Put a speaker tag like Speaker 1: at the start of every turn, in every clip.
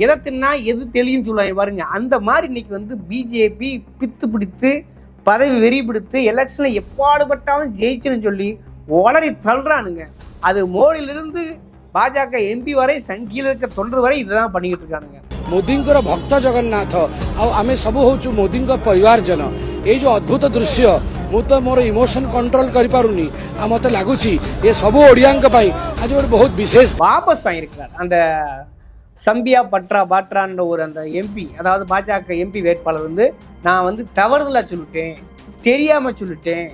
Speaker 1: எதை தின்னா எது தெளியும் சொல்லுவாங்க பாருங்க. அந்த மாதிரி இன்னைக்கு வந்து பிஜேபி பித்து பிடித்து பதவி வெறி பிடித்து எலெக்ஷன்ல எப்பாடுபட்டாலும் ஜெயிச்சுன்னு சொல்லி ஒளரி தள்ளுறானுங்க. அது மோடியிலிருந்து பாஜக எம்பி வரை சங்கில இருக்க தொண்டர் வரை இதுதான் பண்ணிக்கிட்டு இருக்கானுங்க.
Speaker 2: मोदींकर भक्त जगन्नाथ आमे सब होचु मोदी परिवार जन ये जो अद्भुत दृश्य मु तो मोर इमोशन कंट्रोल कर पारुनी आ मते लागुची ये सब ओडियांक पाई आज ஒரு बहुत विशेष
Speaker 1: வாபஸ் வாங்கியிருக்கிறார். அந்த சம்பியா பாட்ரான்ற ஒரு அந்த எம்பி, அதாவது பாஜக எம்பி வேட்பாளர் வந்து நான் வந்து தவறுதலாக சொல்லிட்டேன், தெரியாமல் சொல்லிட்டேன்,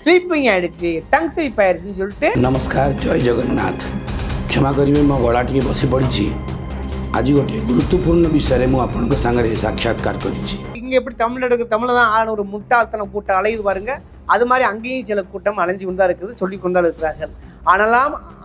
Speaker 1: ஸ்லீப்பிங் ஆயிடுச்சு, டங் ஸ்லீப் ஆயிடுச்சுன்னு சொல்லிட்டு
Speaker 2: नमस्कार जय जगन्नाथ क्षमा करेंगे मो गला टी बसी पड़ी आज गोटे गुरुत्वपूर्ण विषय में आपन सागर साक्षात्कार करी
Speaker 1: இங்கே எப்படி தமிழை தான் ஆன ஒரு முட்டாள்தனம் கூட்டம் அலையுது பாருங்க. அது மாதிரி அங்கேயும் சில கூட்டம் அலைஞ்சு கொண்டா இருக்குது, சொல்லி கொண்டா இருக்கிறார்கள்.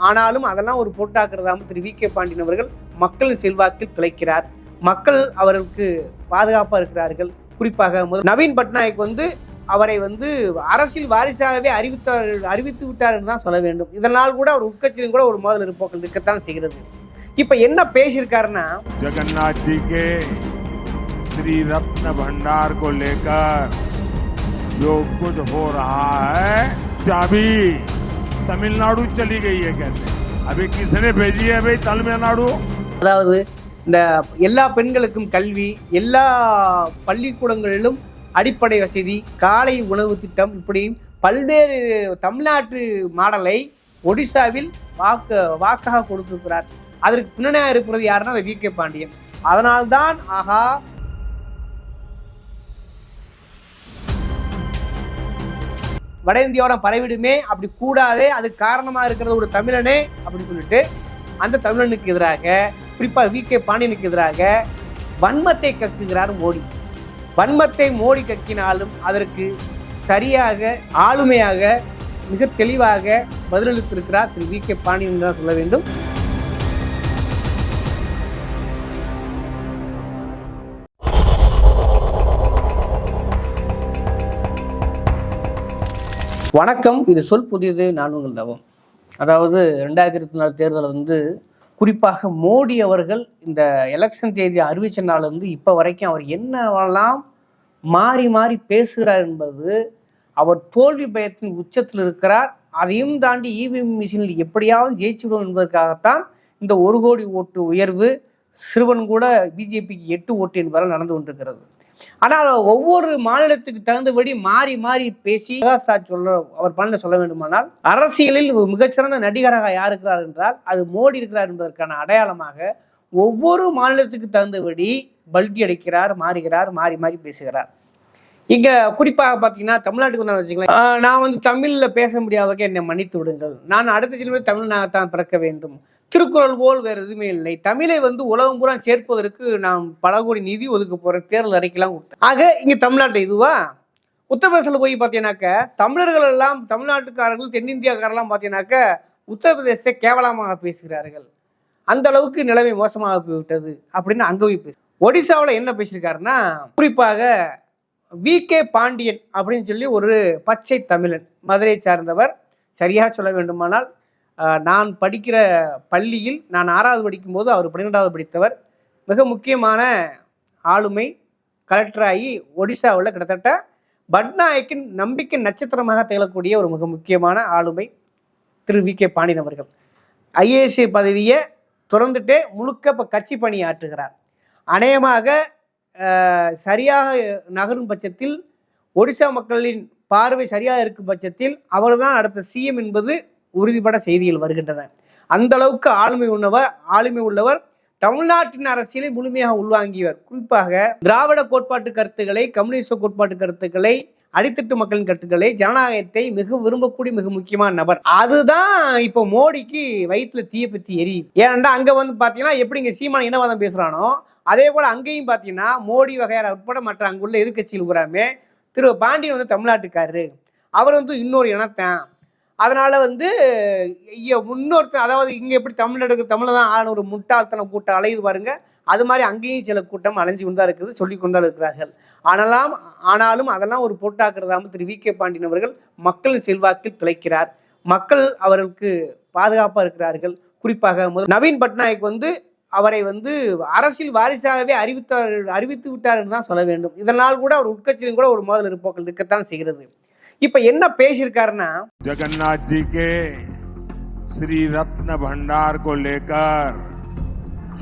Speaker 1: ஆனாலும் அதெல்லாம் ஒரு பொருட்டாக்குறதாம திரு வி.கே. பாண்டியன் அவர்கள் மக்களின் செல்வாக்கில் திளைக்கிறார். மக்கள் அவர்களுக்கு பாதுகாப்பாக இருக்கிறார்கள். குறிப்பாக நவீன் பட்நாயக் வந்து அவரை வந்து அரசியல் வாரிசாகவே அறிவித்து விட்டார் என்று தான் சொல்ல வேண்டும். இதனால் கூட அவர் உட்கட்சியிலும் கூட ஒரு மோதல் இருப்போக்கள் இருக்கத்தான் செய்கிறது. இப்ப என்ன பேசியிருக்காருன்னா,
Speaker 3: जगन्नाथ जी के श्री रत्न भंडार को लेकर जो कुछ हो रहा है, चाबी तमिलनाडु चली गई है कहते हैं। अभी किसने भेजी है भाई तमिलनाडु?
Speaker 1: அதாவது இந்த எல்லா பெண்களுக்கும் கல்வி, எல்லா பள்ளிக்கூடங்களிலும் அடிப்படை வசதி, காலை உணவு திட்டம், இப்படி பல்வேறு தமிழ்நாட்டு மாடலை ஒடிசாவில் வாக்காக கொடுத்திருக்கிறார். அதற்கு பின்னணியாக இருக்கிறது யாருன்னா வி.கே. பாண்டியன். அதனால்தான் ஆகா வட இந்தியாவோட பரவிடுமே, அப்படி கூடாதே, அதுக்கு காரணமாக இருக்கிறது ஒரு தமிழனே அப்படின்னு சொல்லிட்டு அந்த தமிழனுக்கு எதிராக, குறிப்பாக வி.கே. பாண்டியனுக்கு எதிராக வன்மத்தை கக்குகிறார் மோடி. வன்மத்தை மோடி கக்கினாலும் அதற்கு சரியாக ஆளுமையாக மிக தெளிவாக பதிலளித்திருக்கிறார் திரு வி.கே. பாண்டியன் தான் சொல்ல வேண்டும். வணக்கம், இது சொல் புதியது, நான் உங்கள் நவம். அதாவது 2024 தேர்தல் வந்து குறிப்பாக மோடி அவர்கள் இந்த எலெக்ஷன் தேதி அறிவிச்ச நாள் வந்து இப்போ வரைக்கும் அவர் என்னவெல்லாம் மாறி மாறி பேசுகிறார் என்பது, அவர் தோல்வி பயத்தின் உச்சத்தில் இருக்கிறார். அதையும் தாண்டி இவிஎம் மிஷினில் எப்படியாவது ஜெயிச்சுவிடும் என்பதற்காகத்தான் இந்த 1 கோடி ஓட்டு உயர்வு, சிறுவன் கூட பிஜேபிக்கு 8 ஓட்டு என்பதால் நடந்து கொண்டிருக்கிறது. ஆனால் ஒவ்வொரு மாநிலத்துக்கு தகுந்தபடி மாறி மாறி பேசி அவர் பலனை சொல்ல வேண்டுமானால், அரசியலில் மிகச்சிறந்த நடிகராக யார் இருக்கிறார் என்றால் அது மோடி இருக்கிறார் என்பதற்கான அடையாளமாக ஒவ்வொரு மாநிலத்துக்கு தகுந்தபடி பல்டி அடிக்கிறார், மாறி மாறி பேசுகிறார். இங்க குறிப்பாக பார்த்தீங்கன்னா தமிழ்நாட்டுக்கு வந்து வச்சுக்கலாம், நான் வந்து தமிழில் பேச முடியாதவங்க என்னை மன்னித்து விடுங்கள், நான் அடுத்த ஜென்மத்தில் தமிழ்நாத்தான் பிறக்க வேண்டும், திருக்குறள் போல் வேறு எதுவுமே இல்லை, தமிழை வந்து உலகம் பூரா சேர்ப்பதற்கு நான் பல கோடி நிதி ஒதுக்க போறேன், தேர்தல் அறிக்கைலாம் கொடுத்தேன். ஆக இங்க தமிழ்நாட்டில் இதுவா? உத்தரப்பிரதேசத்தில் போய் பார்த்தீங்கன்னாக்க தமிழர்கள் எல்லாம், தமிழ்நாட்டுக்காரர்கள், தென்னிந்தியாக்காரெல்லாம் பார்த்தீங்கன்னாக்க உத்தரப்பிரதேசத்தை கேவலமாக பேசுகிறார்கள், அந்த அளவுக்கு நிலைமை மோசமாக போய்விட்டது அப்படின்னு அங்கே போய் பேசு. ஒடிசாவில் என்ன பேசியிருக்காருன்னா, குறிப்பாக வி.கே. பாண்டியன் அப்படின்னு சொல்லி ஒரு பச்சை தமிழன், மதுரை சார்ந்தவர். சரியாக சொல்ல வேண்டுமானால், நான் படிக்கிற பள்ளியில் நான் 6வது படிக்கும்போது அவர் 12வது படித்தவர். மிக முக்கியமான ஆளுமை, கலெக்டராகி ஒடிசாவில் கிட்டத்தட்ட பட்நாயக்கின் நம்பிக்கை நட்சத்திரமாக திகழக்கூடிய ஒரு மிக முக்கியமான ஆளுமை திரு வி.கே. பாண்டியன் அவர்கள். ஐஏஎஸ் பதவியை துறந்துட்டே முழுக்க இப்போ கட்சி பணி ஆற்றுகிறார். அநேகமாக சரியாக நகரும் பட்சத்தில், ஒடிசா மக்களின் பார்வை சரியாக இருக்கும் பட்சத்தில் அவர்தான் அடுத்த சிஎம் என்பது உறுதிப்பட செய்திகள் வருகின்றன. அந்த அளவுக்கு ஆளுமை உள்ளவர், தமிழ்நாட்டின் அரசியலை முழுமையாக உள்வாங்கியவர். குறிப்பாக திராவிட கோட்பாட்டு கருத்துக்களை, கம்யூனிஸ்ட் கோட்பாட்டு கருத்துக்களை, அடித்தட்டு மக்களின் கருத்துக்களை, ஜனநாயகத்தை மிக விரும்பக்கூடிய மிக முக்கியமான நபர். அதுதான் இப்போ மோடிக்கு வயிற்றுல தீய பற்றி எரியுது. ஏன்னா அங்க வந்து பாத்தீங்கன்னா எப்படி இங்க சீமான இனவாதம் பேசுறானோ அதே போல அங்கேயும் பாத்தீங்கன்னா மோடி வகையார உட்பட மற்ற அங்குள்ள எதிர்கட்சிகள் பூராமே திரு பாண்டியன் வந்து தமிழ்நாட்டுக்காரரு, அவர் வந்து இன்னொரு இனத்தான், அதனால வந்து இன்னொருத்தர், அதாவது இங்க எப்படி தமிழை தான் ஆன ஒரு முட்டாள்தனம் கூட்டம் அலையுது பாருங்க. அது மாதிரி அங்கேயும் சில கூட்டம் அலைஞ்சு கொண்டா இருக்குது, சொல்லி கொண்டா இருக்கிறார்கள். ஆனாலும் அதெல்லாம் ஒரு பொருட்டாக்குறதாம திரு வி.கே. பாண்டியன் அவர்கள் மக்களின் செல்வாக்கில் திளைக்கிறார். மக்கள் அவர்களுக்கு பாதுகாப்பாக இருக்கிறார்கள். குறிப்பாக நவீன் பட்நாயக் வந்து அவரை வந்து அரசியல் வாரிசாகவே அறிவித்து விட்டார் என்று தான் சொல்ல வேண்டும். இதனால் கூட அவர் உட்கட்சியிலும் கூட ஒரு மோதல் இருப்போக்கள் இருக்கத்தான் செய்கிறது. இப்ப என்ன பேசியிருக்காருன்னா,
Speaker 3: जगन्नाथ जी के श्री रत्न भंडार को लेकर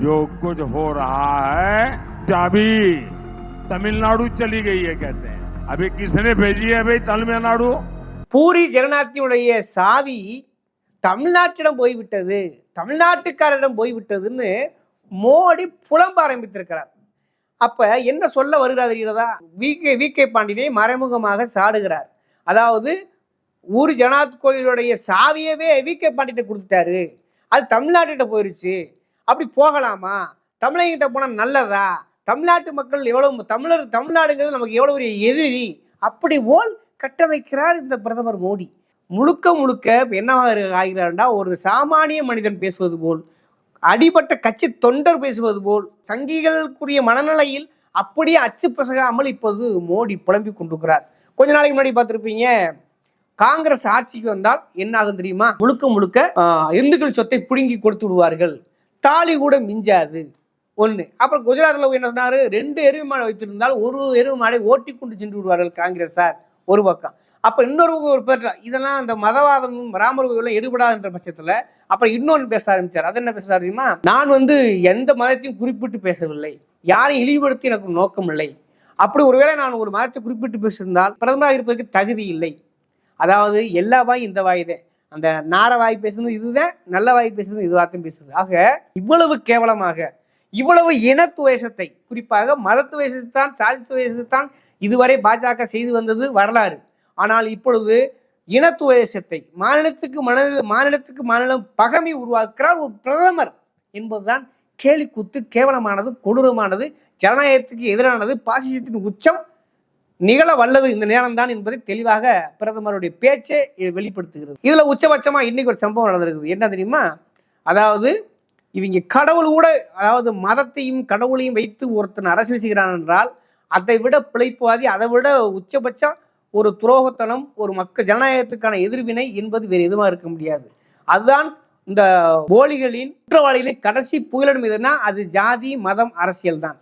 Speaker 3: जो कुछ हो रहा है, चाबी तमिलनाडु चली गई है कहते हैं। अभी किसने भेजी है भाई तमिलनाडु?
Speaker 1: பூரி ஜெகநாத்தினுடைய சாவி தமிழ்நாட்டிடம் போய்விட்டது, தமிழ்நாட்டுக்காரரிடம் போய்விட்டதுன்னு மோடி புலம்ப ஆரம்பித்திருக்கிறார். அப்ப என்ன சொல்ல வருகிறதா? வி கே பாண்டியனை மறைமுகமாக சாடுகிறார். அதாவது ஊர் ஜெகநாத் கோயிலுடைய சாவியவே வி கே பாண்டியனை கொடுத்துட்டாரு, அது தமிழ்நாட்டிட்ட போயிருச்சு, அப்படி போகலாமா? தமிழகிட்ட போனா நல்லதா? தமிழ்நாட்டு மக்கள் எவ்வளவு தமிழ்நாடுங்கிறது நமக்கு எவ்வளவு ஒரு எதிரி, அப்படி போல் கட்டமைக்கிறார் இந்த பிரதமர் மோடி. முழுக்க முழுக்க என்னவாக ஆகிறார்னா, ஒரு சாமானிய மனிதன் பேசுவது போல், அடிபட்ட கட்சி தொண்டர் பேசுவது போல், சங்கிகளுக்குரிய மனநிலையில் அப்படியே அச்சு பசகாமல் இப்போது மோடி புலம்பிக் கொண்டிருக்கிறார். கொஞ்ச நாளைக்கு முன்னாடி பார்த்துருப்பீங்க, காங்கிரஸ் ஆட்சிக்கு வந்தால் என்ன ஆகும் தெரியுமா? முழுக்க முழுக்க இந்துக்கள் சொத்தை புடுங்கி கொடுத்து விடுவார்கள், தாலி கூட மிஞ்சாது ஒன்று. அப்புறம் குஜராத்தில் என்ன சொன்னாரு, 2 எருமை மாடு வைத்திருந்தால் ஒரு எருமை மாடை ஓட்டி கொண்டு சென்று விடுவார்கள் காங்கிரஸார் ஒரு பக்கம். அப்ப இன்னொரு ஒரு பேர் இதெல்லாம் அந்த மதவாதமும் ராமர் கோயிலும் எடுபடாதுன்ற பட்சத்துல அப்புறம் இன்னொன்று பேச ஆரம்பிச்சார். அது என்ன பேசுறாரு தெரியுமா? நான் வந்து எந்த மதத்தையும் குறிப்பிட்டு பேசவில்லை, யாரையும் இழிவுபடுத்தி எனக்கு நோக்கம் இல்லை, அப்படி ஒருவேளை நான் ஒரு மதத்தை குறிப்பிட்டு பேசியிருந்தால் பிரதமராக இருப்பதற்கு தகுதி இல்லை. அதாவது எல்லா வாய் இந்த வாய் தான், அந்த நார வாய் பேசுறது இதுதான், நல்ல வாய் பேசுறது இதுவாத்தான் பேசுது. ஆக இவ்வளவு கேவலமாக, இவ்வளவு இனத்துவேஷத்தை, குறிப்பாக மதத்துவேஷத்தான் சாதித்துவேஷத்தான் இதுவரை பாஜக செய்து வந்தது வரலாறு. ஆனால் இப்பொழுது இனத்துவேஷத்தை, மாநிலத்துக்கு மாநிலம் பகமை உருவாக்குறார் ஒரு பிரதமர் என்பதுதான் கேலிக்கூத்து, கேவலமானது, கொடூரமானது, ஜனநாயகத்துக்கு எதிரானது, பாசிசத்தின் உச்சம் நிகழ வல்லது இந்த நேரம் தான் என்பதை தெளிவாக பிரதமருடைய பேச்சே வெளிப்படுத்துகிறது. இதுல உச்சபட்சமா இன்னைக்கு ஒரு சம்பவம் நடந்திருக்குது. என்ன தெரியுமா? அதாவது இவங்க கடவுள் கூட, அதாவது மதத்தையும் கடவுளையும் வைத்து ஒருத்தன் அரசியல் செய்கிறான் என்றால் அதை விட பிழைப்புவாதி, அதை விட உச்சபட்சம் ஒரு துரோகத்தனம், ஒரு மக்கள் ஜனநாயகத்துக்கான எதிர்வினை என்பது வேறு எதுவும் இருக்க முடியாது. அதுதான் இந்த போலிகளின் குற்றவாளிகளின் கடைசி புகலிடம் எதுனா அது ஜாதி மதம் அரசியல் தான்.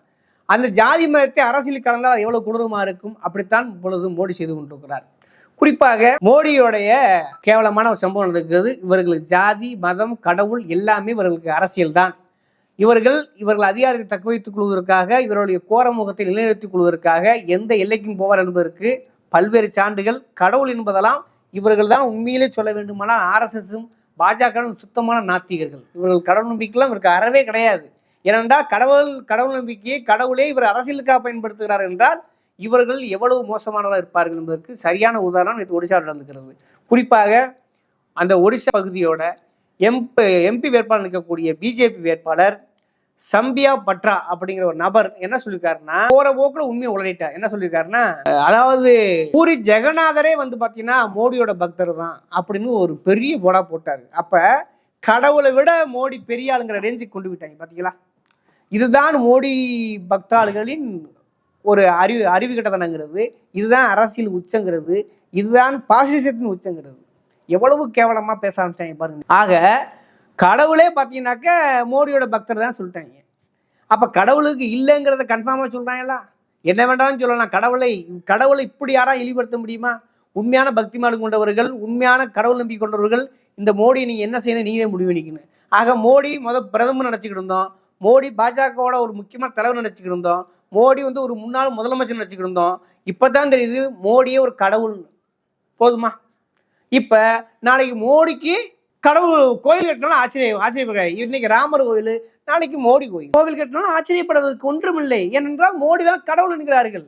Speaker 1: அந்த ஜாதி மதத்தை அரசியல் கலந்தால் அது எவ்வளவு கொடூரமா இருக்கும். அப்படித்தான் இப்பொழுது மோடி செய்து கொண்டிருக்கிறார். குறிப்பாக மோடியோடைய கேவலமான ஒரு சம்பவம் நடக்கிறது. இவர்களுக்கு ஜாதி மதம் கடவுள் எல்லாமே இவர்களுக்கு அரசியல் தான். இவர்கள் அதிகாரத்தை தக்க வைத்துக் கொள்வதற்காக, இவருடைய கோரமுகத்தை நிலைநிறுத்திக் கொள்வதற்காக எந்த எல்லைக்கும் போவார் என்பதற்கு பல்வேறு சான்றுகள். கடவுள் என்பதெல்லாம் இவர்கள் தான் உண்மையிலே சொல்ல வேண்டுமானால் RSSம் பாஜகவும் சுத்தமான நாத்திகர்கள். இவர்கள் கடவுள் நம்பிக்கைலாம் இவருக்கு அறவே கிடையாது. ஏனென்றால் கடவுள் நம்பிக்கையை கடவுளே இவர் அரசியலுக்காக பயன்படுத்துகிறார் என்றால் இவர்கள் எவ்வளவு மோசமானதாக இருப்பார்கள் என்பதற்கு சரியான உதாரணம் இது ஒடிசாவில் நடந்துக்கிறது. குறிப்பாக அந்த ஒடிசா பகுதியோட எம்பி வேட்பாளர் நிற்கக்கூடிய பிஜேபி வேட்பாளர் சம்பியா பட்ரா அப்படிங்கிற ஒரு நபர் என்ன சொல்லியிருக்காருன்னா, போற போக்குல உண்மையை உளறிட்டார். என்ன சொல்லியிருக்காருன்னா, அதாவது பூரி ஜெகநாதரே வந்து பாத்தீங்கன்னா மோடியோட பக்தர் தான் அப்படின்னு ஒரு பெரிய போடா போட்டாரு. அப்ப கடவுளை விட மோடி பெரிய ஆளுங்கிற ரேஞ்சுக்கு கொண்டு விட்டாங்க. பாத்தீங்களா? இதுதான் மோடி பக்தாள்களின் ஒரு அறிவு கட்டதனங்கிறது, இதுதான் அரசியல் உச்சங்கிறது, இதுதான் பாசிசத்தின் உச்சங்கிறது. எவ்வளவு கேவலமா பேச ஆரம்பிச்சிட்டாங்க பாருங்க. ஆக கடவுளே பார்த்தீங்கன்னாக்க மோடியோட பக்தர் தான் சொல்லிட்டாங்க. அப்ப கடவுளுக்கு இல்லைங்கிறத கன்ஃபார்மா சொல்றாங்களா? என்ன வேண்டாலும் சொல்லலாம். கடவுளை இப்படி யாரா இழிவுபடுத்த முடியுமா? உண்மையான பக்திமாடு கொண்டவர்கள், உண்மையான கடவுள் நம்பி கொண்டவர்கள் இந்த மோடியை நீங்க என்ன செய்யணும் நீங்களே முடிவு நிற்கணும். ஆக மோடி பிரதமர் நினைச்சுக்கிட்டு இருந்தோம், மோடி பாஜகவோட ஒரு முக்கியமான தலைவர் நினைச்சுக்கிட்டு இருந்தோம், மோடி வந்து ஒரு முன்னாள் முதலமைச்சர் நினைச்சுக்கிட்டு இருந்தோம். இப்பதான் தெரியுது மோடியே ஒரு கடவுள். போதுமா? இப்ப நாளைக்கு மோடிக்கு கடவுள் கோயில் கட்டினாலும் ஆச்சரியப்படுறாரு. இன்னைக்கு ராமர் கோயில், நாளைக்கு மோடி கோவில் கட்டினாலும் ஆச்சரியப்படுவதற்கு ஒன்றும் இல்லை. ஏனென்றால் மோடி தான் கடவுள் என்கிறார்கள்,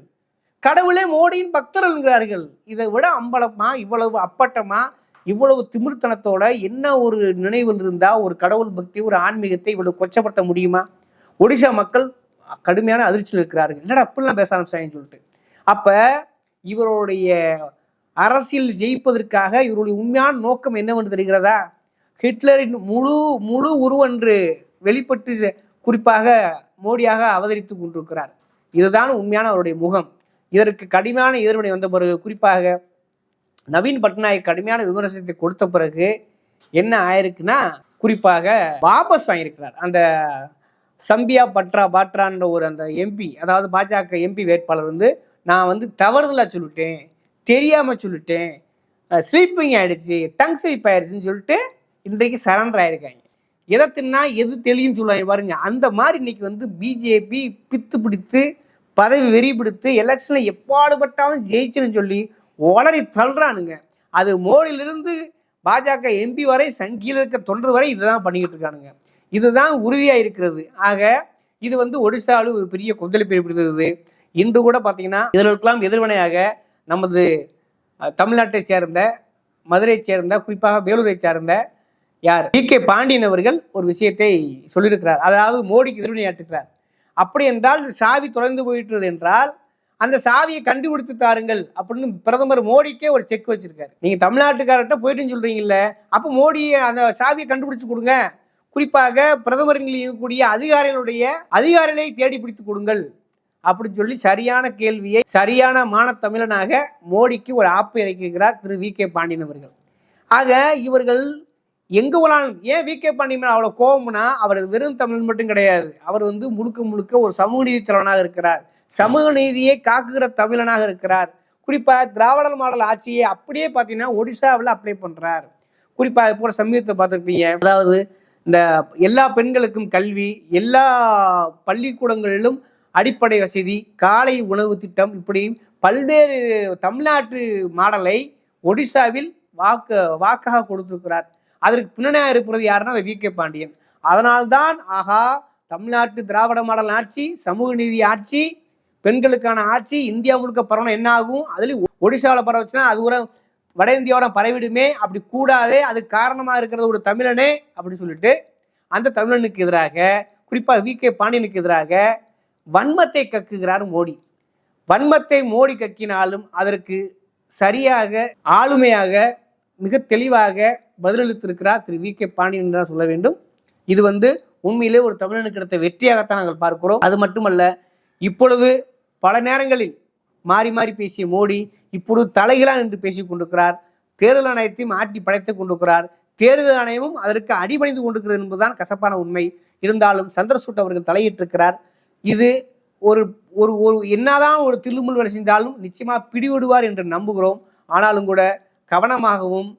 Speaker 1: கடவுளே மோடியின் பக்தர்கள் என்கிறார்கள். இதை விட அம்பலமா, இவ்வளவு அப்பட்டமா, இவ்வளவு திமிர்த்தனத்தோட என்ன ஒரு நினைவில் இருந்தா ஒரு கடவுள் பக்தி, ஒரு ஆன்மீகத்தை இவ்வளவு கொச்சப்படுத்த முடியுமா? ஒடிசா மக்கள் கடுமையான அதிர்ச்சியில் இருக்கிறார்கள். என்னடா அப்படிலாம் பேச ஆரம்பிச்சாங்கன்னு சொல்லிட்டு. அப்ப இவருடைய அரசியல் ஜெயிப்பதற்காக இவருடைய உண்மையான நோக்கம் என்னவென்று தெரிகிறதா? ஹிட்லரின் முழு உருவென்று வெளிப்பட்டு குறிப்பாக மோடியாக அவதரித்துக் கொண்டிருக்கிறார். இதுதான் உண்மையான அவருடைய முகம். இதற்கு கடுமையான எதிர்வினை வந்த பிறகு, குறிப்பாக நவீன் பட்நாயக் கடுமையான விமர்சனத்தை கொடுத்த பிறகு என்ன ஆயிருக்குன்னா, குறிப்பாக வாபஸ் வாங்கியிருக்கிறார். அந்த சம்பியா பாட்ரான்ற ஒரு அந்த எம்பி, அதாவது பாஜக எம்பி வேட்பாளர் வந்து நான் வந்து தவறுதலாக சொல்லிட்டேன், தெரியாமல் சொல்லிட்டேன், ஸ்லீப்பிங் ஆகிடுச்சு, டங் ஸ்லீப் ஆகிடுச்சுன்னு சொல்லிட்டு இன்றைக்கு சரண்டர் ஆகிருக்காங்க. எதை தின்னா எது தெளியும் சொல்லுவாங்க பாருங்க. அந்த மாதிரி இன்னைக்கு வந்து பிஜேபி பித்து பிடித்து பதவி வெறி பிடித்து எலெக்ஷனில் எப்பாடுபட்டாலும் ஜெயிச்சுன்னு சொல்லி உளறி தள்ளுறானுங்க. அது மோடியிலிருந்து பாஜக எம்பி வரை சங்கியில் இருக்க தொண்டர் வரை இதுதான் பண்ணிக்கிட்டு இருக்கானுங்க. இதுதான் உறுதியாக இருக்கிறது. ஆக இது வந்து ஒடிசாவில் ஒரு பெரிய கொந்தளிப்பை ஏற்படுத்துகிறது. இன்று கூட பார்த்தீங்கன்னா இதற்கெல்லாம் எதிர்வினையாக நமது தமிழ்நாட்டை சேர்ந்த, மதுரை சேர்ந்த, குறிப்பாக வேலூரை சேர்ந்த யார் வி.கே. பாண்டியன் அவர்கள் ஒரு விஷயத்தை சொல்லியிருக்கிறார். அதாவது மோடிக்கு எதிர்வினையாற்றுகிறார். அப்படி என்றால் சாவி தொலைந்து போயிட்டுறது என்றால் அந்த சாவியை கண்டுபிடித்து தாருங்கள் அப்படின்னு பிரதமர் மோடிக்கே ஒரு செக் வச்சிருக்காரு. நீங்க தமிழ்நாட்டுக்காரர்கிட்ட போயிட்டுன்னு சொல்றீங்கல்ல, அப்போ மோடியை அந்த சாவியை கண்டுபிடிச்சு கொடுங்க, குறிப்பாக பிரதமர்கள் இருக்கக்கூடிய அதிகாரிகளை தேடி பிடித்து கொடுங்கள் அப்படின்னு சொல்லி சரியான கேள்வியை சரியான மானத்தமிழனாக மோடிக்கு ஒரு ஆப்பு இறக்கியிருக்கிறார் திரு வி.கே. பாண்டியன் அவர்கள். ஆக இவர்கள் எங்க போனாலும் ஏன் வி.கே. பாண்டியன் அவ்வளவு கோபம்னா, அவர் வெறும் தமிழ் மட்டும் கிடையாது, அவர் வந்து முழுக்க முழுக்க ஒரு சமூக நீதி தலைவனாக இருக்கிறார், சமூக நீதியை காக்குகிற தமிழனாக இருக்கிறார். குறிப்பாக திராவிட மாடல் ஆட்சியை அப்படியே பார்த்தீங்கன்னா ஒடிசாவில் அப்ளை பண்றார். குறிப்பாக போல சமீபத்தை பார்த்துருப்பீங்க, அதாவது இந்த எல்லா பெண்களுக்கும் கல்வி, எல்லா பள்ளிக்கூடங்களிலும் அடிப்படை வசதி, காலை உணவு திட்டம், இப்படி பல்வேறு தமிழ்நாட்டு மாடலை ஒடிசாவில் வாக்காக கொடுத்திருக்கிறார். அதற்கு பின்னணியாக இருப்பது யாருன்னா வி.கே. பாண்டியன். அதனால்தான் ஆகா, தமிழ்நாட்டு திராவிட மாடல் ஆட்சி, சமூக நீதி ஆட்சி, பெண்களுக்கான ஆட்சி இந்தியா முழுக்க பரவணும், என்ன ஆகும், அதுலேயும் ஒடிசாவில் பரவச்சுன்னா அது ஒரு வட இந்தியாவோட பரவிடுமே, அப்படி கூடாதே, அதுக்கு காரணமாக இருக்கிறது ஒரு தமிழனே அப்படின்னு சொல்லிட்டு அந்த தமிழனுக்கு எதிராக, குறிப்பாக வி.கே. பாண்டியனுக்கு எதிராக வன்மத்தை கக்குகிறார் மோடி. வன்மத்தை மோடி கக்கினாலும் அதற்கு சரியாக, ஆளுமையாக, மிக தெளிவாக பதிலளித்திருக்கிறார் திரு வி.கே. பாண்டியன் தான் சொல்ல வேண்டும். இது வந்து உண்மையிலே ஒரு தமிழனுக்கு கிடைத்த வெற்றியாகத்தான் நாங்கள் பார்க்கிறோம். அது மட்டுமல்ல, இப்பொழுது பல நேரங்களில் மாறி மாறி பேசிய மோடி இப்பொழுது தலைகளாக என்று பேசிக் கொண்டிருக்கிறார். தேர்தல் ஆணையத்தையும் ஆட்டி படைத்துக் கொண்டிருக்கிறார். தேர்தல் ஆணையமும் அதற்கு அடிபணிந்து கொண்டிருக்கிறது என்பதுதான் கசப்பான உண்மை. இருந்தாலும் சந்திரசூட் அவர்கள் தலையிட்டிருக்கிறார். இது ஒரு ஒரு என்னதான் ஒரு தில்லுமுல் வேலை செஞ்சாலும் நிச்சயமா பிடிவிடுவார் என்று நம்புகிறோம். ஆனாலும் கூட கவனமாகவும்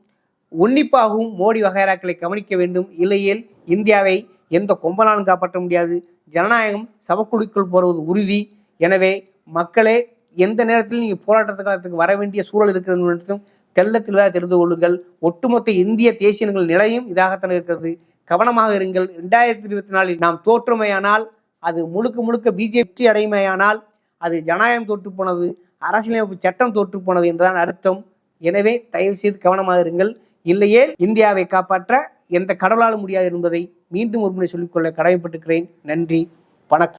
Speaker 1: உன்னிப்பாகவும் மோடி வகைராக்களை கவனிக்க வேண்டும். இல்லையேல் இந்தியாவை எந்த கொம்பனாலும் காப்பாற்ற முடியாது. ஜனநாயகம் சபக்குழுக்குள் போறது உறுதி. எனவே மக்களே, எந்த நேரத்தில் நீங்கள் போராட்டத்துக்கு வர வேண்டிய சூழல் இருக்கிறது தெல்ல தெளிவாக தெரிந்து கொள்ளுங்கள். ஒட்டுமொத்த இந்திய தேசியங்கள் நிலையும் இதாகத்தான் இருக்கிறது. கவனமாக இருங்கள். 2024 நாம் தோற்றுமையானால், அது முழுக்க முழுக்க பிஜேபி அடைமையானால் அது ஜனநாயகம் தோற்று போனது, அரசியலமைப்பு சட்டம் தோற்று போனது என்றுதான் அர்த்தம். எனவே தயவு செய்து கவனமாக இருங்கள். இல்லையே இந்தியாவை காப்பாற்ற எந்த கடவுளாலும் முடியாது என்பதை மீண்டும் ஒருமுறை சொல்லிக்கொள்ள கடமைப்பட்டிருக்கிறேன். நன்றி, வணக்கம்.